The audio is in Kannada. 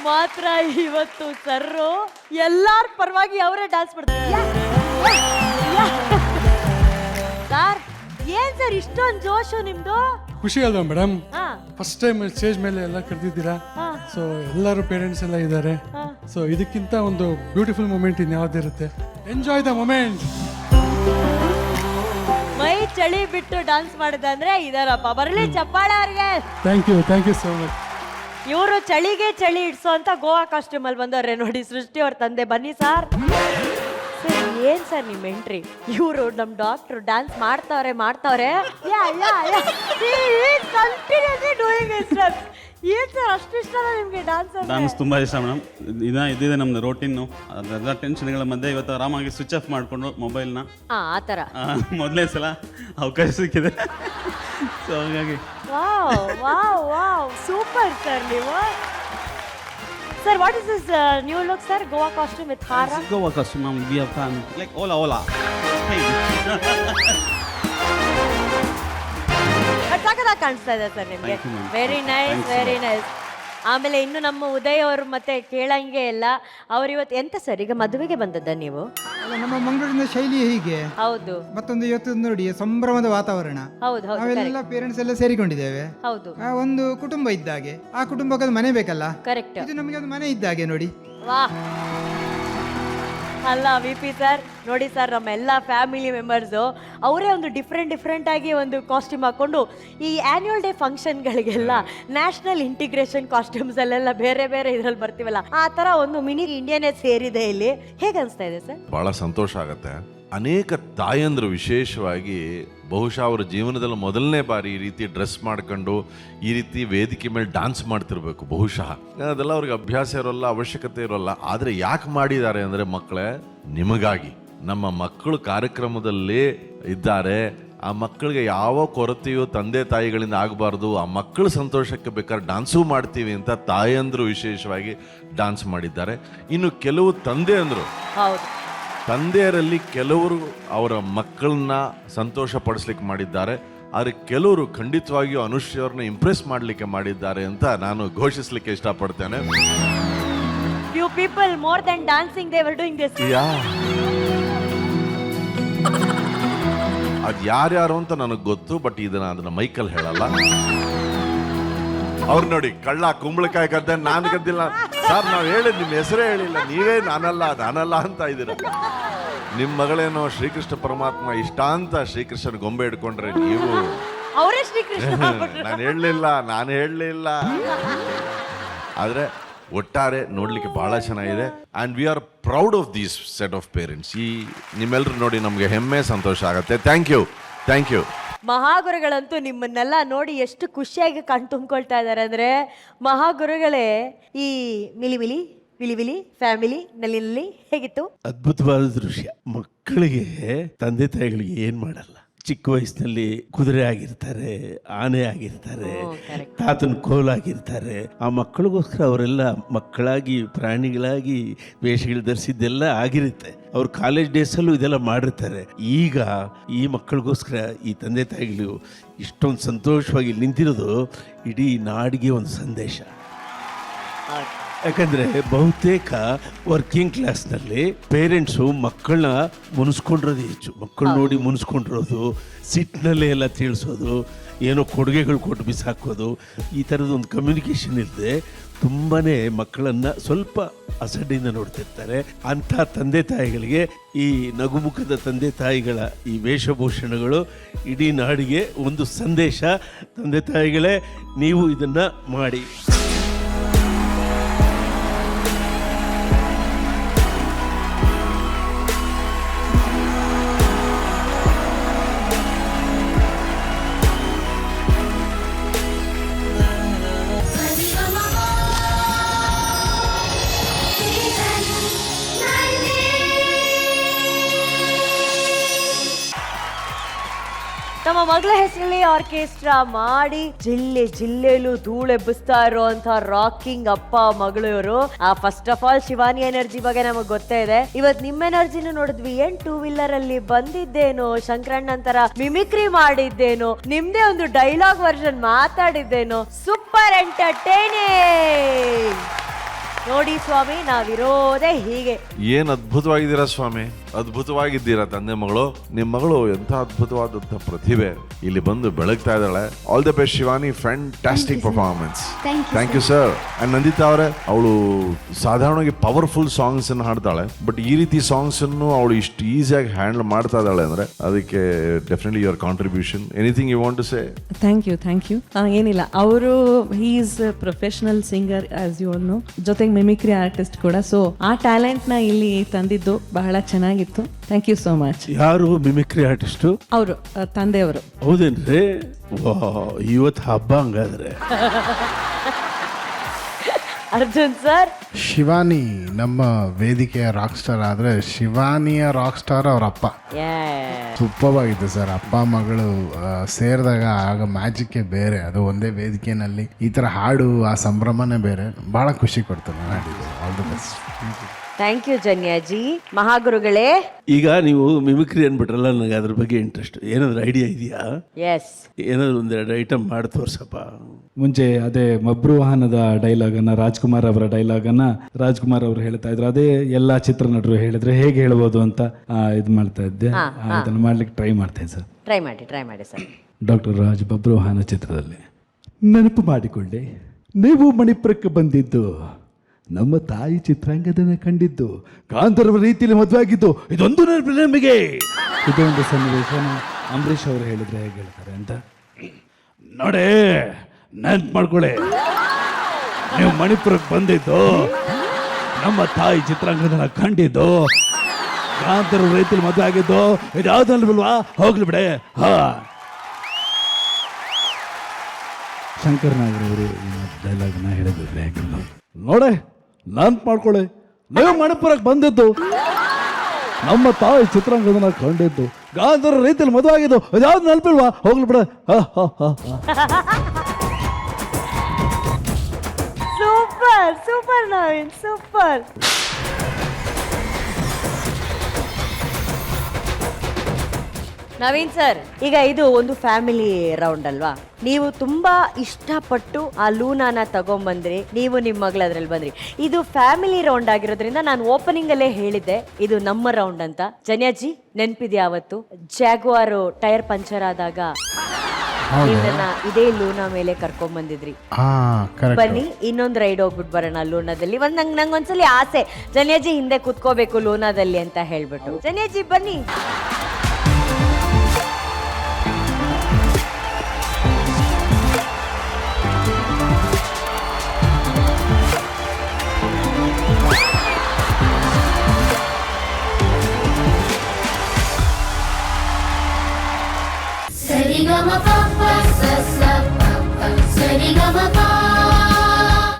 ಮಾತ್ರ ಇವತ್ತು ಸರ್ರು ಎಲ್ಲಾರ ಪರವಾಗಿ ಅವರೇ ಡ್ಯಾನ್ಸ್ ಮಾಡ್ತಾರೆ. ಸರ್ ಏನ್ ಸರ್ ಇಷ್ಟೊಂದು ಜೋಶು ನಿಮ್ದು? ಖುಷಿ ಅಲ್ವಾ ಮೇಡಮ್? ಫಸ್ಟ್ ಟೈಮ್ ಸ್ಟೇಜ್ ಮೇಲೆ ಎಲ್ಲ ಕರೆದಿದ್ದೀರಾ. ಸೊ ಎಲ್ಲರೂ ಪೇರೆಂಟ್ಸ್ ಎಲ್ಲ ಇದ್ದಾರೆ. ಸೊ ಇದಕ್ಕಿಂತ ಒಂದು ಬ್ಯೂಟಿಫುಲ್ ಮೂಮೆಂಟ್ ಇನ್ಯಾವ್ದಿರುತ್ತೆ? Enjoy the moment. ಮೈ ಚಳಿ ಬಿಟ್ಟು ಡ್ಯಾನ್ಸ್ ಮಾಡಿದಂದ್ರೆ ಇದಾರಪ್ಪ. ಬರಲಿ ಚಪ್ಪಾಳೆ ಅವ್ರಿಗೆ. Thank you so much. ಇವರು ಚಳಿಗೆ ಚಳಿ ಇಡ್ಸೋ ಅಂತ ಗೋವಾ ಕಾಸ್ಟ್ಯೂಮ್ ಅಲ್ಲಿ ಬಂದವ್ರೆ ನೋಡಿ, ಸೃಷ್ಟಿ ಅವ್ರ ತಂದೆ. ಬನ್ನಿ ಸರ್. ಸರ್ ಏನ್ ಸರ್ ನಿಮ್ ಎಂಟ್ರಿ? ಇವರು ನಮ್ ಡಾಕ್ಟರ್ ಡ್ಯಾನ್ಸ್ ಮಾಡ್ತಾವ್ರೆ. ಏನ್ ಸರ್ ಅಷ್ಟು ಇಷ್ಟ ನಿಮ್ಗೆ ಡ್ಯಾನ್ಸ್? ತುಂಬಾ ಇಷ್ಟ ಮೇಡಮ್. ಇದಿದೆ ನಮ್ದು ರೋಟೀನು. ಅದೆಲ್ಲ ಟೆನ್ಷನ್ಗಳ ಮಧ್ಯೆ ಇವತ್ತು ಆರಾಮಾಗಿ ಸ್ವಿಚ್ ಆಫ್ ಮಾಡಿಕೊಂಡು ಮೊಬೈಲ್ನ ಆ ಥರ ಮೊದಲೇ ಸಲ ಅವಕಾಶ ಸಿಕ್ಕಿದೆ. ಸೊ ಹಾಗಾಗಿ ವಾವ್ ಸೂಪರ್ ಸರ್ ನೀವು. Sir what is this new look sir? Goa costume with ಹಾರ. Goa costume ma'am. We are fan like Ola. ಸಖತ್ತಾಗಿ ಕಾಣಿಸ್ತಾ ಇದೆ ಸರ್ ನಿಮಗೆ. Very nice. ಆಮೇಲೆ ಇನ್ನು ನಮ್ಮ ಉದಯ್ ಅವರು ಮತ್ತೆ ಕೇಳಂಗೆ ಇಲ್ಲ. ಅವ್ರು ಇವತ್ತು ಎಂತ ಸರ್ ಈಗ ಮದುವೆಗೆ ಬಂದದ್ದ ನೀವು? ನಮ್ಮ ಮಂಗಳೂರಿನ ಶೈಲಿ ಹೀಗೆ. ಹೌದು. ಮತ್ತೊಂದು ಇವತ್ತು ನೋಡಿ ಸಂಭ್ರಮದ ವಾತಾವರಣ. ಹೌದು. ನಾವೆಲ್ಲ ಪೇರೆಂಟ್ಸ್ ಎಲ್ಲ ಸೇರಿಕೊಂಡಿದ್ದೇವೆ. ಹೌದು. ಒಂದು ಕುಟುಂಬ ಇದ್ದಾಗೆ. ಆ ಕುಟುಂಬಕ್ಕೆ ಮನೆ ಬೇಕಲ್ಲ? ಕರೆಕ್ಟ್. ಇದು ನಮಗೆ ಒಂದು ಮನೆ ಇದ್ದಾಗೆ ನೋಡಿ. ವಾಹ್ ಅಲ್ಲ ವಿ.ಪಿ. ಸರ್ ನೋಡಿ ಸರ್, ನಮ್ಮ ಎಲ್ಲ ಫ್ಯಾಮಿಲಿ ಮೆಂಬರ್ಸು ಅವರೇ ಒಂದು ಡಿಫ್ರೆಂಟ್ ಆಗಿ ಒಂದು ಕಾಸ್ಟ್ಯೂಮ್ ಹಾಕೊಂಡು ಈ ಆನ್ಯುವಲ್ ಡೇ ಫಂಕ್ಷನ್ಗಳಿಗೆಲ್ಲ ನ್ಯಾಷನಲ್ ಇಂಟಿಗ್ರೇಷನ್ ಕಾಸ್ಟ್ಯೂಮ್ಸ್ ಅಲ್ಲೆಲ್ಲ ಬೇರೆ ಇದ್ರಲ್ಲಿ ಬರ್ತೀವಲ್ಲ, ಆ ಥರ ಒಂದು ಮಿನಿ ಇಂಡಿಯನ್ನೇ ಸೇರಿದೆ ಇಲ್ಲಿ. ಹೇಗೆ ಅನಿಸ್ತಾ ಇದೆ ಸರ್? ಬಹಳ ಸಂತೋಷ ಆಗುತ್ತೆ. ಅನೇಕ ತಾಯಂದರು ವಿಶೇಷವಾಗಿ ಬಹುಶಃ ಅವರ ಜೀವನದಲ್ಲಿ ಮೊದಲನೇ ಬಾರಿ ಈ ರೀತಿ ಡ್ರೆಸ್ ಮಾಡ್ಕೊಂಡು ಈ ರೀತಿ ವೇದಿಕೆ ಮೇಲೆ ಡ್ಯಾನ್ಸ್ ಮಾಡ್ತಿರ್ಬೇಕು. ಬಹುಶಃ ಅದೆಲ್ಲ ಅವ್ರಿಗೆ ಅಭ್ಯಾಸ ಇರೋಲ್ಲ, ಅವಶ್ಯಕತೆ ಇರೋಲ್ಲ. ಆದರೆ ಯಾಕೆ ಮಾಡಿದ್ದಾರೆ ಅಂದರೆ ಮಕ್ಕಳೇ, ನಿಮಗಾಗಿ. ನಮ್ಮ ಮಕ್ಕಳು ಕಾರ್ಯಕ್ರಮದಲ್ಲಿ ಇದ್ದಾರೆ. ಆ ಮಕ್ಕಳಿಗೆ ಯಾವ ಕೊರತೆಯೂ ತಂದೆ ತಾಯಿಗಳಿಂದ ಆಗಬಾರ್ದು. ಆ ಮಕ್ಕಳ ಸಂತೋಷಕ್ಕೆ ಬೇಕಾದ್ರೆ ಡ್ಯಾನ್ಸು ಮಾಡ್ತೀವಿ ಅಂತ ತಾಯಂದರು ವಿಶೇಷವಾಗಿ ಡ್ಯಾನ್ಸ್ ಮಾಡಿದ್ದಾರೆ. ಇನ್ನು ಕೆಲವು ತಂದೆಯರಲ್ಲಿ ಕೆಲವರು ಅವರ ಮಕ್ಕಳನ್ನ ಸಂತೋಷ ಪಡಿಸ್ಲಿಕ್ಕೆ ಮಾಡಿದ್ದಾರೆ. ಆದರೆ ಕೆಲವರು ಖಂಡಿತವಾಗಿಯೂ ಅನುಶ್ರೀ ಅವ್ರನ್ನ ಇಂಪ್ರೆಸ್ ಮಾಡಲಿಕ್ಕೆ ಮಾಡಿದ್ದಾರೆ ಅಂತ ನಾನು ಘೋಷಿಸಲಿಕ್ಕೆ ಇಷ್ಟಪಡ್ತೇನೆ. Few people more than dancing they were doing this. ಅದು ಯಾರ್ಯಾರು ಅಂತ ನನಗೆ ಗೊತ್ತು, ಬಟ್ ಅದನ್ನ ಮೈಕಲ್ ಹೇಳಲ್ಲ. ಅವ್ರು ನೋಡಿ, ಕಳ್ಳ ಕುಂಬಳಕಾಯಿ ಕದ್ದೆ, ನಾನು ಕದ್ದಿಲ್ಲ ಸರ್. ನಾವು ಹೇಳಿದ್ ನಿಮ್ಮ ಹೆಸರೇ ಹೇಳಿಲ್ಲ, ನೀವೇ ನಾನಲ್ಲ ಅಂತ ಇದ್ದೀರ. ನಿಮ್ಮ ಮಗಳೇನೋ ಶ್ರೀಕೃಷ್ಣ ಪರಮಾತ್ಮ ಇಷ್ಟ ಅಂತ ಶ್ರೀಕೃಷ್ಣನ ಗೊಂಬೆ ಹಿಡ್ಕೊಂಡ್ರೆ ನೀವು ಅವರೇ ಶ್ರೀಕೃಷ್ಣ. ನಾನು ಹೇಳಲಿಲ್ಲ. ಆದರೆ ಒಟ್ಟಾರೆ ನೋಡ್ಲಿಕ್ಕೆ ಬಹಳ ಚೆನ್ನಾಗಿದೆ. And we are proud of these set of parents. ಈ ನಿಮ್ಮೆಲ್ಲರೂ ನೋಡಿ ನಮಗೆ ಹೆಮ್ಮೆ, ಸಂತೋಷ ಆಗುತ್ತೆ. Thank you. ಮಹಾಗುರುಗಳಂತೂ ನಿಮ್ಮನ್ನೆಲ್ಲ ನೋಡಿ ಎಷ್ಟು ಖುಷಿಯಾಗಿ ಕಣ್ ತುಂಬಿಕೊಳ್ತಾ ಇದ್ದಾರೆ ಅಂದರೆ, ಮಹಾಗುರುಗಳೇ ಈ ವಿಲಿ ಫ್ಯಾಮಿಲಿ ನಲ್ಲಿ ಹೇಗಿತ್ತು? ಅದ್ಭುತವಾದ ದೃಶ್ಯ. ಮಕ್ಕಳಿಗೆ ತಂದೆ ತಾಯಿಗಳಿಗೆ ಏನ್ ಮಾಡಲ್ಲ. ಚಿಕ್ಕ ವಯಸ್ಸಿನಲ್ಲಿ ಕುದುರೆ ಆಗಿರ್ತಾರೆ, ಆನೆ ಆಗಿರ್ತಾರೆ, ತಾತನ ಕೋಲಾಗಿರ್ತಾರೆ. ಆ ಮಕ್ಕಳಿಗೋಸ್ಕರ ಅವರೆಲ್ಲ ಮಕ್ಕಳಾಗಿ ಪ್ರಾಣಿಗಳಾಗಿ ವೇಷಗಳು ಧರಿಸಿದ್ದೆಲ್ಲ ಆಗಿರುತ್ತೆ. ಅವ್ರು ಕಾಲೇಜ್ ಡೇಸಲ್ಲೂ ಇದೆಲ್ಲ ಮಾಡಿರ್ತಾರೆ. ಈಗ ಈ ಮಕ್ಕಳಿಗೋಸ್ಕರ ಈ ತಂದೆ ತಾಯಿಗಳು ಇಷ್ಟೊಂದು ಸಂತೋಷವಾಗಿ ನಿಂತಿರೋದು ಇಡೀ ನಾಡಿಗೆ ಒಂದು ಸಂದೇಶ. ಯಾಕಂದರೆ ಬಹುತೇಕ ವರ್ಕಿಂಗ್ ಕ್ಲಾಸ್ನಲ್ಲಿ ಪೇರೆಂಟ್ಸು ಮಕ್ಕಳನ್ನ ಮುನಿಸ್ಕೊಂಡಿರೋದು ಹೆಚ್ಚು. ಮಕ್ಕಳು ನೋಡಿ ಮುನಿಸ್ಕೊಂಡಿರೋದು, ಸಿಟ್ನಲ್ಲೇ ಎಲ್ಲ ತಿಳಿಸೋದು, ಏನೋ ಕೊಡುಗೆಗಳು ಕೊಟ್ಟು ಬಿಸಾಕೋದು, ಈ ಥರದ್ದು ಒಂದು ಕಮ್ಯುನಿಕೇಷನ್ ಇಲ್ಲದೆ ತುಂಬಾ ಮಕ್ಕಳನ್ನು ಸ್ವಲ್ಪ ಅಸಡ್ಡೆಯಿಂದ ನೋಡ್ತಿರ್ತಾರೆ. ಅಂಥ ತಂದೆ ತಾಯಿಗಳಿಗೆ ಈ ನಗುಮುಖದ ತಂದೆ ತಾಯಿಗಳ ಈ ವೇಷಭೂಷಣಗಳು ಇಡೀ ನಾಡಿಗೆ ಒಂದು ಸಂದೇಶ. ತಂದೆ ತಾಯಿಗಳೇ, ನೀವು ಇದನ್ನು ಮಾಡಿ. ನಮ್ಮ ಮಗಳ ಹೆಸರಲ್ಲಿ ಆರ್ಕೆಸ್ಟ್ರಾ ಮಾಡಿ ಜಿಲ್ಲೆಲೂ ಧೂಳೆಬ್ಬಿಸ್ತಾ ಇರುವಂತಹ ರಾಕಿಂಗ್ ಅಪ್ಪ ಮಗಳು ಇವರು. First of all Shivani energy ಬಗ್ಗೆ ನಮಗ್ ಗೊತ್ತೇ ಇದೆ. ಇವತ್ ನಿಮ್ಮ ಎನರ್ಜಿನೂ ನೋಡಿದ್ವಿ. ಏನ್ 2 ವೀಲರ್ ಅಲ್ಲಿ ಬಂದಿದ್ದೇನೋ, ಶಂಕರಣ್ಣ ನಂತರ ಮಿಮಿಕ್ರಿ ಮಾಡಿದ್ದೇನೋ, ನಿಮ್ದೇ ಒಂದು ಡೈಲಾಗ್ ವರ್ಷನ್ ಮಾತಾಡಿದ್ದೇನೋ. Super entertaining. ನೋಡಿ ಸ್ವಾಮಿ ನಾವಿರೋದೇ ಹೀಗೆ. ಏನ್ ಅದ್ಭುತವಾಗಿದ್ದೀರಾ ಸ್ವಾಮಿ, ಅದ್ಭುತವಾಗಿದ್ದೀರಾ ತಂದೆ ಮಗಳು. ನಿಮ್ಮ ಮಗಳು ಎಂಥ ಅದ್ಭುತವಾದಂಥ ಪ್ರತಿಭೆ ಇಲ್ಲಿ ಬಂದು ಬೆಳಗ್ತಾ ಇದ್ದಾಳೆ. All the best Shivani, fantastic performance. Thank you sir. And Nandita ಅವರೇ, ಅವಳು ಸಾಧಾರಣವಾಗಿ ಪವರ್ಫುಲ್ ಸಾಂಗ್ಸ್ ಅನ್ನು ಹಾಡ್ತಾಳೆ, ಬಟ್ ಈ ರೀತಿ ಸಾಂಗ್ಸ್ ಅನ್ನು ಅವಳು ಇಷ್ಟು ಈಸಿಯಾಗಿ ಹ್ಯಾಂಡಲ್ ಮಾಡ್ತಾ ಇದ್ದಾಳೆ ಅಂದ್ರೆ ಅದಕ್ಕೆ definitely your contribution. Anything you want to say? Thank you. ಏನಿಲ್ಲ, ಅವರು he is professional singer as you know, ಜೊತೆಗೆ ಮಿಮಿಕ್ರಿ ಆರ್ಟಿಸ್ಟ್ ಕೂಡ. ಸೊ ಆ ಟ್ಯಾಲೆಂಟ್ ನ ಇಲ್ಲಿ ತಂದಿದ್ದು ಬಹಳ ಚೆನ್ನಾಗಿತ್ತು. Thank you so much. ಯಾರು ಮಿಮಿಕ್ರಿ ಆರ್ಟಿಸ್ಟು? ಅವರು ತಂದೆಯವರು. ಹೌದೇನ್ರಿ? ಇವತ್ತು ಹಬ್ಬ ಹಂಗಾದ್ರೆ. ಅರ್ಜುನ್ ಸರ್, ಶಿವಾನಿ ನಮ್ಮ ವೇದಿಕೆಯ ರಾಕ್ ಸ್ಟಾರ್ ಆದರೆ ಶಿವಾನಿಯ ರಾಕ್ ಸ್ಟಾರ್ ಅವ್ರ ಅಪ್ಪ. ಸೂಪರ್ ಆಗಿತ್ತು ಸರ್. ಅಪ್ಪ ಮಗಳು ಸೇರಿದಾಗ ಆಗ ಮ್ಯಾಜಿಕ್ಕೇ ಬೇರೆ. ಅದು ಒಂದೇ ವೇದಿಕೆಯಲ್ಲಿ ಈ ಥರ ಹಾಡು, ಆ ಸಂಭ್ರಮನೇ ಬೇರೆ. ಭಾಳ ಖುಷಿ ಕೊಡ್ತಾರೆ ಹಾಡಿದ್ದು. All the best. Thank you Janyaji. ಮಹಾಗುರುಗಳೇ, ಈಗ ನೀವು ಮಿಮಿಕ್ರಿ ಅನ್ಬಿಟ್ರಲ್ಲ, ನನಗೆ ಅದ್ರ ಬಗ್ಗೆ ಇಂಟ್ರೆಸ್ಟ್. ಏನಾದ್ರು ಐಡಿಯಾ ಇದೆಯಾ? ಎಸ್, ಏನಾದ್ರು ಒಂದೆರಡು ಐಟಮ್ ಮಾಡಿ ತೋರ್ಸಪ್ಪ. ಮುಂಚೆ ಅದೇ ಮಬ್ರು ವಾಹನದ ಡೈಲಾಗನ್ನು, ರಾಜ್ಕುಮಾರ್ ಅವರ ಡೈಲಾಗನ್ನು ರಾಜ್ಕುಮಾರ್ ಅವರು ಹೇಳ್ತಾ ಇದ್ರು. ಅದೇ ಎಲ್ಲ ಚಿತ್ರನಟರು ಹೇಳಿದ್ರೆ ಹೇಗೆ ಹೇಳ್ಬೋದು ಅಂತ ಇದು ಮಾಡ್ತಾ ಇದ್ದೆ. ಅದನ್ನು ಮಾಡ್ಲಿಕ್ಕೆ ಟ್ರೈ ಮಾಡ್ತೇನೆ ಸರ್. ಟ್ರೈ ಮಾಡಿ ಸರ್. ಡಾಕ್ಟರ್ ರಾಜ್ ಬಬ್ರು ವಾಹನ ಚಿತ್ರದಲ್ಲಿ ನೆನಪು ಮಾಡಿಕೊಳ್ಳಿ, ನೀವು ಮಣಿಪುರಕ್ಕೆ ಬಂದಿದ್ದು ನಮ್ಮ ತಾಯಿ ಚಿತ್ರಾಂಗದನ್ನ ಕಂಡಿದ್ದು, ಗಾಂಧರ್ವ ರೀತಿಯಲ್ಲಿ ಮದುವೆ ಆಗಿದ್ದು, ಇದೊಂದು ನೆನಪಿಲ್ಲ ನಿಮಗೆ. ಇದೊಂದು ಸನ್ನಿವೇಶ ಅಂಬರೀಷ್ ಅವರು ಹೇಳಿದ್ರೆ ಹೇಗೆ ಹೇಳ್ತಾರೆ ಅಂತ ನೋಡಿ, ನೆನ್ಪು ಮಾಡ್ಕೊಳ್ಳಿ, ನೀವು ಮಣಿಪುರಕ್ಕೆ ಬಂದಿದ್ದು, ನಮ್ಮ ತಾಯಿ ಚಿತ್ರಾಂಗದನ್ನ ಕಂಡಿದ್ದು, ಗಾಂಧರ್ವ ರೀತಿಯಲ್ಲಿ ಮದುವೆ ಆಗಿದ್ದು, ಇದ್ಯಾವ್ದು ಅಲ್ವಲ್ವಾ? ಹೋಗ್ಲಿ ಬಿಡೆ. ಶಂಕರ್ ನಾಗರವರು ಡೈಲಾಗ್ನ ಹೇಳಿದ್ರು ಹೇಗೆ ನೋಡೆ, ನೆನ್ಪು ಮಾಡ್ಕೊಳ್ಳಿ, ನೀವು ಮಣಿಪುರಕ್ಕೆ ಬಂದಿದ್ದು, ನಮ್ಮ ತಾಯಿ ಚಿತ್ರಾಂಗದನ್ನ ಕಂಡಿದ್ದು, ಗಾಂಧರ್ವ ರೀತಿಯಲ್ಲಿ ಮದುವೆ ಆಗಿದ್ದು, ಇದ್ಯಾವ್ದು ನೆನಪಿಲ್ವಾ? ಹೋಗ್ಲಿ ಬಿಡ. Super Naveen, super. Naveen sir, ಈಗ ಇದು ಒಂದು ಫ್ಯಾಮಿಲಿ ರೌಂಡ್ ಅಲ್ವಾ? ನೀವು ತುಂಬಾ ಇಷ್ಟಪಟ್ಟು ಆ ಲೂನಾನ ತಗೊಂಡ್ಬಂದ್ರಿ, ನೀವು ನಿಮ್ಮ ಮಗಳು ಅದ್ರಲ್ಲಿ ಬಂದ್ರಿ. ಇದು ಫ್ಯಾಮಿಲಿ ರೌಂಡ್ ಆಗಿರೋದ್ರಿಂದ ನಾನು ಓಪನಿಂಗ್ ಅಲ್ಲೇ ಹೇಳಿದ್ದೆ ಇದು ನಮ್ಮ ರೌಂಡ್ ಅಂತ. ಜನ್ಯಾಜಿ, ನೆನ್ಪಿದ್ಯಾ ಅವತ್ತು ಜಾಗ್ವಾರ್ ಟೈರ್ ಪಂಚರ್ ಆದಾಗ ಇದನ್ನ ಇದೇ ಲೂನಾ ಮೇಲೆ ಕರ್ಕೊಂಡ್ ಬಂದಿದ್ರಿ? ಬನ್ನಿ ಇನ್ನೊಂದು ರೈಡ್ ಹೋಗ್ಬಿಟ್ಟು ಬರೋಣ ಲೂನಾದಲ್ಲಿ. ನಂಗೊಂದ್ಸಲಿ ಆಸೆ, ಜನ್ಯಾಜಿ ಹಿಂದೆ ಕುತ್ಕೋಬೇಕು ಲೂನಾದಲ್ಲಿ ಅಂತ ಹೇಳ್ಬಿಟ್ಟು. ಜನ್ಯಾಜಿ ಬನ್ನಿ. Sari ga ma pa pa